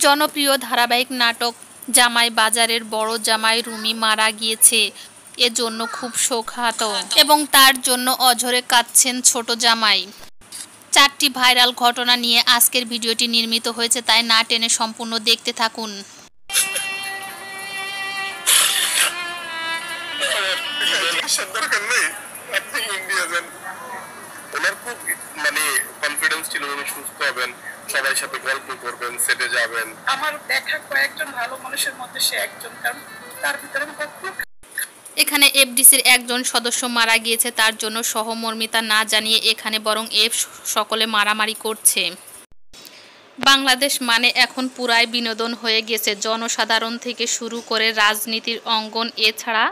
জনপ্রিয় ধারাবাহিক নাটক জামাই বাজারের বড় জামাই রুমি মারা গিয়েছে, এজন্য খুব শোকাহত এবং তার জন্য অঝরে কাঁদছেন ছোট জামাই। 4টি ভাইরাল ঘটনা নিয়ে আজকের ভিডিওটি নির্মিত হয়েছে, তাই না টেনে সম্পূর্ণ দেখতে থাকুন। ওনার খুব কনফিডেন্স ছিল উনি সুস্থ হবেন, সবার সাথে গল্প করবেন, সেটে যাবেন। আমার দেখা কয়েকজন ভালো মানুষের মধ্যে সে একজন, কারণ তার ভিতরে এখানে এফডিসির একজন সদস্য মারা গিয়েছে, তার জন্য সহমর্মিতা না জানিয়ে এখানে বরং সকলে মারামারি করছে। বাংলাদেশ মানে এখন পুরাই বিনোদন হয়ে গেছে, জনসাধারণ থেকে শুরু করে রাজনীতির অঙ্গন, এছাড়া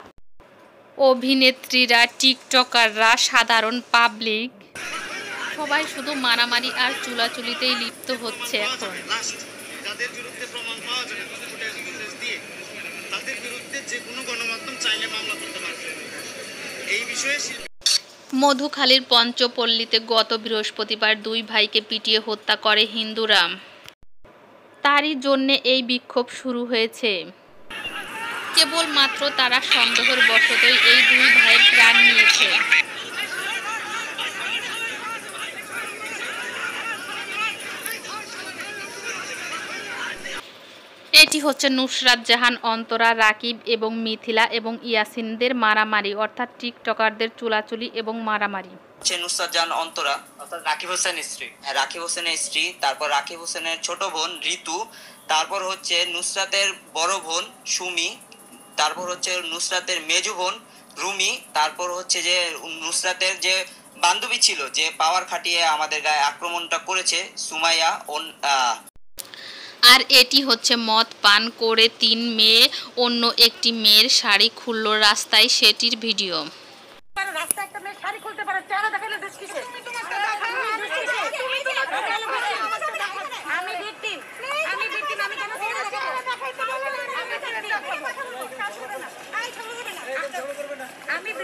অভিনেত্রীরা, টিকটকাররা, সাধারণ পাবলিক সবাই শুধু মারামারি আর চুলাচুলিতেই লিপ্ত হচ্ছে। এখন যাদের বিরুদ্ধে প্রমাণ পাওয়া যাবে তাদের বিরুদ্ধে যে কোনো গণমাধ্যম চাইলে মামলা করতে পারবে। এই বিষয়ে মধুখালীর পঞ্চপল্লীতে গত বৃহস্পতিবার 2 ভাইকে পিটিয়ে হত্যা করে হিন্দুরা। তারই জন্যে এই বিক্ষোভ শুরু হয়েছে। কেবলমাত্র তারা সন্দেহের বশতই এই 2 ভাইয়ের প্রাণ নিয়েছে। এটি হচ্ছে নুসরাত জাহান, অন্তরা, রাকিব এবং মিথিলা এবং ইয়াসিনদের মারামারি, অর্থাৎ টিকটকারদের চুলাচুলি এবং মারামারি। নুসরাত জাহান অন্তরা অর্থাৎ রাকিব হোসেনের স্ত্রী, রাকিব হোসেনের স্ত্রী, তারপর রাকিব হোসেনের ছোট বোন ঋতু, তারপর হচ্ছে নুসরাতের বড় বোন সুমি, তারপর হচ্ছে নুসরাতের মেজু বোন রুমি, তারপর হচ্ছে যে নুসরাতের যে বান্ধবী ছিল যে পাওয়ার খাটিয়ে আমাদের গায়ে আক্রমণটা করেছে সুমাইয়া। আর এটি হচ্ছে মদ পান করে 3 মেয়ে অন্য একটি মেয়ের শাড়ি খুলল রাস্তায়, সেটির ভিডিও। আমি